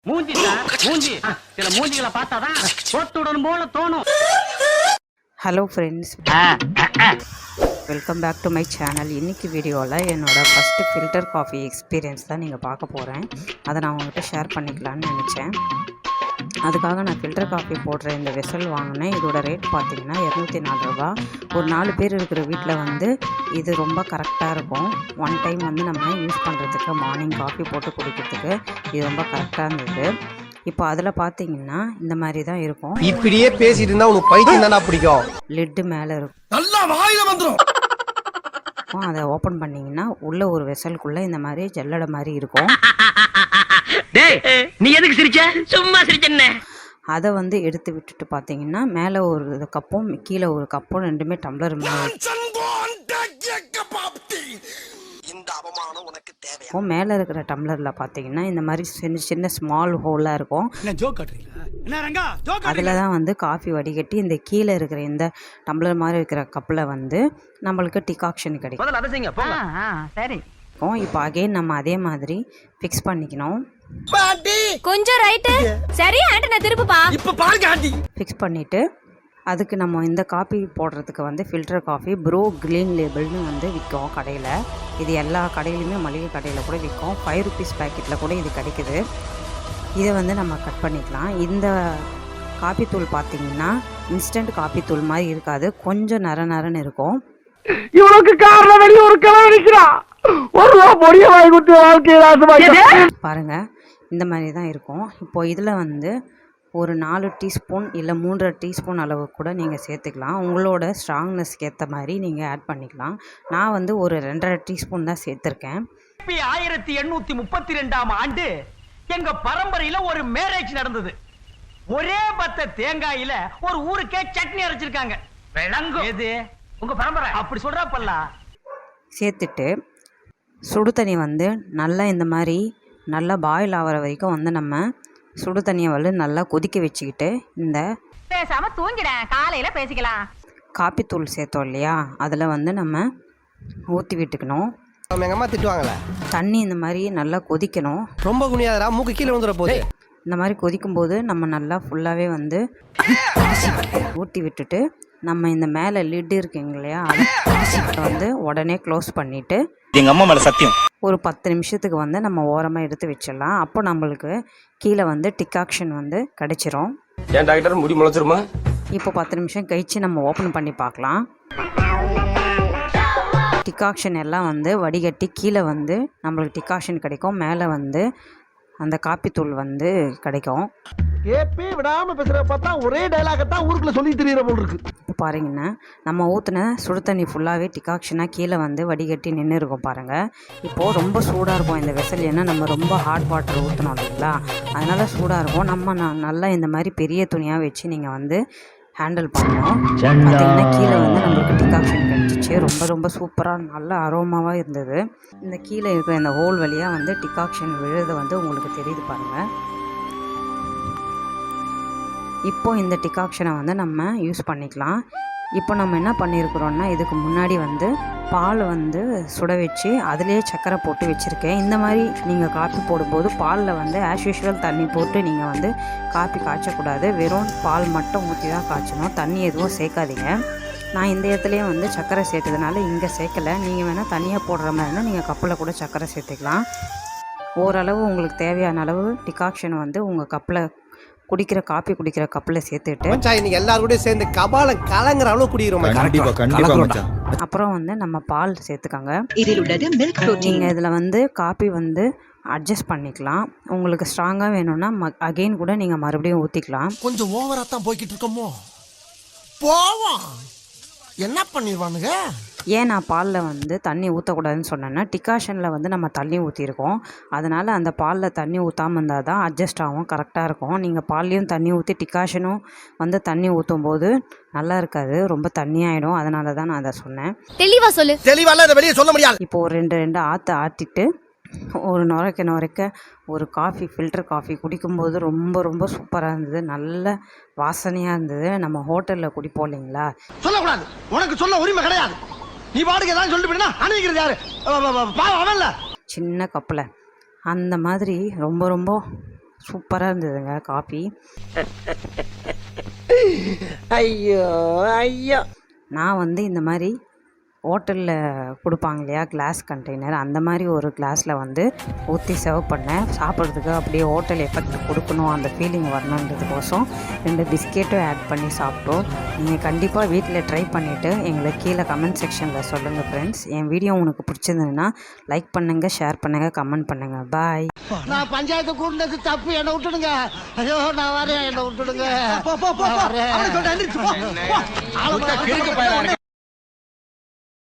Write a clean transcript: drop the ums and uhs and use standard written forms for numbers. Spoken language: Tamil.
மூஞ்சி சில மூஞ்சிகளை பார்த்தாதான் போட்டுடன் போல தோணும். Hello friends, welcome back to my channel. இன்றைக்கி வீடியோவில் என்னோடய ஃபஸ்ட்டு ஃபில்டர் காஃபி எக்ஸ்பீரியன்ஸ் தான் நீங்கள் பார்க்க போகிறேன். அதை நான் உங்கள்கிட்ட ஷேர் பண்ணிக்கலான்னு நினச்சேன். அதுக்காக நான் ஃபில்டர் காஃபி போடுற இந்த வெசல் வாங்கினேன். இதோட ரேட் பார்த்திங்கன்னா 204 ரூபா. ஒரு 4 பேர் இருக்கிற வீட்டில் வந்து இது ரொம்ப கரெக்டாக இருக்கும். ஒன் டைம் வந்து நம்ம யூஸ் பண்ணுறதுக்கு, மார்னிங் காஃபி போட்டு குடிக்கிறதுக்கு இது ரொம்ப கரெக்டாக இருந்தது. இப்போ அதில் பார்த்தீங்கன்னா இந்த மாதிரி தான் இருக்கும். இப்படியே பேசிட்டு இருந்தா உனக்கு பைத்தியம் தானா பிடிக்கும். லிட்டு மேலே இருக்கும். நல்லா வாயில வந்துரும். அதை ஓப்பன் பண்ணிங்கன்னா உள்ள ஒரு வெசலுக்குள்ளே இந்த மாதிரி ஜல்லடை மாதிரி இருக்கும். நீ எதுக்கு சிரிச்ச? சும்மா சிரிச்சேன்ன. அதை வந்து எடுத்து விட்டுட்டு பார்த்தீங்கன்னா மேலே ஒரு கப்பும் கீழே ஒரு கப்பும் ரெண்டுமே டம்ளர் மேலே இருக்கிற டம்ளரில் பார்த்தீங்கன்னா இந்த மாதிரி சின்ன சின்ன ஸ்மால் ஹோலாக இருக்கும். அதில் தான் வந்து காஃபி வடிகட்டி இந்த கீழே இருக்கிற இந்த டம்ளர் மாதிரி இருக்கிற கப்பில் வந்து நம்மளுக்கு டிகாக்ஷன் கிடைக்கும். சரி, இப்போ அகைன் நம்ம அதே மாதிரி ஃபிக்ஸ் பண்ணிக்கணும். கொஞ்சம் ரைட்டு சரி ஆண்டி, திருப்புப்பா. இப்ப பாருங்க ஆண்டி. ஃபிக்ஸ் பண்ணிவிட்டு அதுக்கு நம்ம இந்த காஃபி போடுறதுக்கு வந்து ஃபில்டர் காஃபி ப்ரோ க்ரீன் லேபிள்னு வந்து விற்கும் கடையில். இது எல்லா கடையிலுமே, மளிகை கடையில் கூட விற்கும். 5 rupees பேக்கெட்டில் கூட இது கிடைக்குது. இதை வந்து நம்ம கட் பண்ணிக்கலாம். இந்த காப்பி தூள் பார்த்திங்கன்னா இன்ஸ்டன்ட் காப்பி தூள் மாதிரி இருக்காது, கொஞ்சம் நரன்னு இருக்கும். இவனுக்கு காரணம் வெளிய ஒரு கிளம்ப நிக்கிறா. ஒரு பொடிய வாங்கி குத்தி வாழ்க்கையில பாருங்க, இந்த மாதிரி தான் இருக்கும். இப்போ இதில் வந்து ஒரு 4 டீஸ்பூன் இல்லை 3.5 டீஸ்பூன் அளவு கூட நீங்கள் சேர்த்துக்கலாம். உங்களோட ஸ்ட்ராங்னஸ்க்கு ஏற்ற மாதிரி நீங்கள் ஆட் பண்ணிக்கலாம். நான் வந்து ஒரு 2.5 டீஸ்பூன் தான் சேர்த்துருக்கேன். 1832ஆம் ஆண்டு எங்க பரம்பரையில ஒரு மேரேஜ் நடந்தது. ஒரே பத்த தேங்காயில ஒரு ஊருக்கே சட்னி அரைச்சிருக்காங்க. விளங்கும் எது உங்க பரம்பரை அப்படி சொல்றாப்பல்ல. சேர்த்துட்டு சுடு தண்ணி வந்து நல்லா இந்த மாதிரி நல்லா பாயில் ஆகிற வரைக்கும் வந்து நம்ம சுடு தண்ணியை வந்து நல்லா கொதிக்க வச்சுக்கிட்டு இந்த பேசாம தூங்கிடேன், காலையில பேசிக்கலாம். காப்பி தூள் சேர்த்தோம் இல்லையா, அதில் வந்து நம்ம ஊற்றி விட்டுக்கணும். எங்க அம்மா திட்டுவாங்கல்ல. தண்ணி இந்த மாதிரி நல்லா கொதிக்கணும். ரொம்ப குனியாதரா, மூக்கு கீழே வந்துட போகுது. இந்த மாதிரி கொதிக்கும்போது நம்ம நல்லா ஃபுல்லாகவே வந்து ஊற்றி விட்டுட்டு நம்ம இந்த மேலே லிட் இருக்குங்க இல்லையா, அதை வந்து உடனே க்ளோஸ் பண்ணிவிட்டு எங்கள் அம்மா மேலே சத்தியம் ஒரு 10 நிமிஷத்துக்கு வந்து நம்ம ஓரமாக எடுத்து வச்சிடலாம். அப்போ நம்மளுக்கு கீழே வந்து டிகாக்ஷன் வந்து கிடச்சிரும். ஏன் டாக்டர் முடி முளைச்சிருமா? இப்போ 10 நிமிஷம் கழித்து நம்ம ஓப்பன் பண்ணி பார்க்கலாம். டிகாக்ஷன் எல்லாம் வந்து வடிகட்டி கீழே வந்து நம்மளுக்கு டிகாக்ஷன் கிடைக்கும், மேலே வந்து அந்த காப்பி தூள் வந்து கிடைக்கும். கேப்பே விடாம பேசுற பார்த்தா ஒரே டயலாக தான் ஊருக்குள்ள சொல்லி தெரியற போல இருக்கு. இப்போ பாருங்கன்னா நம்ம ஊற்றின சுடு தண்ணி ஃபுல்லாகவே டிகாக்ஷனாக கீழே வந்து வடிகட்டி நின்று இருக்கும் பாருங்கள். இப்போது ரொம்ப சூடாக இருக்கும் இந்த வெசல். ஏன்னா நம்ம ரொம்ப ஹாட் வாட்டர் ஊற்றணும் இல்லைங்களா, அதனால் சூடாக இருக்கும். நம்ம நல்லா இந்த மாதிரி பெரிய துணியாக வச்சு நீங்கள் வந்து ஹேண்டில் பண்ணணும். பார்த்தீங்கன்னா கீழே வந்து நம்மளுக்கு டிகாக்ஷன் கிடச்சிச்சு. ரொம்ப ரொம்ப சூப்பராக நல்ல அரோமாவாக இருந்தது. இந்த கீழே இருக்கிற இந்த ஹோல் வழியாக வந்து டிகாக்ஷன் விழுது வந்து உங்களுக்கு தெரியுது பாருங்கள். இப்போ இந்த டிகாக்ஷனை வந்து நம்ம யூஸ் பண்ணிக்கலாம். இப்போ நம்ம என்ன பண்ணியிருக்கிறோன்னா, இதுக்கு முன்னாடி வந்து பால் வந்து சுட வச்சு அதிலே சர்க்கரை போட்டு வச்சுருக்கேன். இந்த மாதிரி நீங்கள் காஃபி போடும்போது பாலில் வந்து ஆஸ் யூஷுவல் தண்ணி போட்டு நீங்கள் வந்து காஃபி காய்ச்சக்கூடாது. வெறும் பால் மட்டும் ஊற்றி தான் காய்ச்சணும், தண்ணி எதுவும் சேர்க்காதீங்க. நான் இந்த இடத்துலையே வந்து சர்க்கரை சேர்த்ததுனால இங்கே சேர்க்கலை. நீங்கள் வேணால் தனியாக போடுற மாதிரி இருந்தால் நீங்கள் கப்பில் கூட சர்க்கரை சேர்த்துக்கலாம். ஓரளவு உங்களுக்கு தேவையான அளவு டிகாக்ஷன் வந்து உங்கள் கப்பில் காப்பி குடிக்கிற கப்பில் சேர்த்துட்டு இன்னைக்கு எல்லாரும் சேர்ந்து கபாலம் கலங்குற அளவு குடிக்கிறோம். அப்புறம் வந்து நம்ம பால் சேர்த்துக்காங்க. இதில் உள்ளது மில்க் ப்ரோட்டீன். இதில் வந்து காப்பி வந்து அட்ஜஸ்ட் பண்ணிக்கலாம். உங்களுக்கு ஸ்ட்ராங்காக வேணும்னா அகெயின் கூட நீங்கள் மறுபடியும் ஊற்றிக்கலாம். கொஞ்சம் ஓவராக தான் போய்கிட்டு இருக்கோமோ, போவோம் என்ன பண்ணிடுவானுங்க. ஏன் நான் பாலில் வந்து தண்ணி ஊற்றக்கூடாதுன்னு சொன்னேன்னா, டிகாஷனில் வந்து நம்ம தண்ணி ஊற்றிருக்கோம். அதனால் அந்த பாலில் தண்ணி ஊற்றாமல் இருந்தால் தான் அட்ஜஸ்ட் ஆகும், கரெக்டாக இருக்கும். நீங்கள் பால்லையும் தண்ணி ஊற்றி டிகாஷனும் வந்து தண்ணி ஊற்றும் போது நல்லா இருக்காது, ரொம்ப தண்ணியாகிடும். அதனால தான் நான் அதை சொன்னேன். தெளிவாக சொல்லு. தெளிவாக வெளியே சொல்ல முடியாது. இப்போ ஒரு 2 ஆற்றிட்டு ஒரு நுரைக்க ஒரு காஃபி, ஃபில்டர் காஃபி குடிக்கும்போது ரொம்ப ரொம்ப சூப்பராக இருந்தது. நல்ல வாசனையாக இருந்தது. நம்ம ஹோட்டலில் குடிப்போம் இல்லைங்களா. சொல்லக்கூடாது, உனக்கு சொல்ல உரிமை கிடையாது. நீ பாட்டுக்கு ஏதாவது சொல்லிட்டு போயினா அனுப்பிக்கிறது யாரு? சின்ன கப்பில் அந்த மாதிரி ரொம்ப ரொம்ப சூப்பராக இருந்ததுங்க காஃபி. ஐயோ ஐயோ. நான் வந்து இந்த மாதிரி ஹோட்டலில் கொடுப்பாங்க இல்லையா கிளாஸ் கண்டெய்னர், அந்த மாதிரி ஒரு கிளாஸில் வந்து ஊற்றி சர்வ் பண்ணேன். சாப்பிட்றதுக்கு அப்படியே ஹோட்டல் எஃபெக்ட் கொடுக்கணும், அந்த ஃபீலிங் வரணுன்றதுக்கோசம் 2 பிஸ்கெட்டும் ஆட் பண்ணி சாப்பிட்டோம். நீங்கள் கண்டிப்பாக வீட்டில் ட்ரை பண்ணிவிட்டு எங்களுக்கு கீழே கமெண்ட் செக்ஷனில் சொல்லுங்கள் ஃப்ரெண்ட்ஸ். என் வீடியோ உங்களுக்கு பிடிச்சிருந்ததுன்னா லைக் பண்ணுங்கள், ஷேர் பண்ணுங்கள், கமெண்ட் பண்ணுங்கள். பாய். நான் பஞ்சாயத்து கூட்டினது தப்பு, என்னை விட்டுடுங்க. ஐயோ நான் வரேன், என்னை விட்டுடுங்க.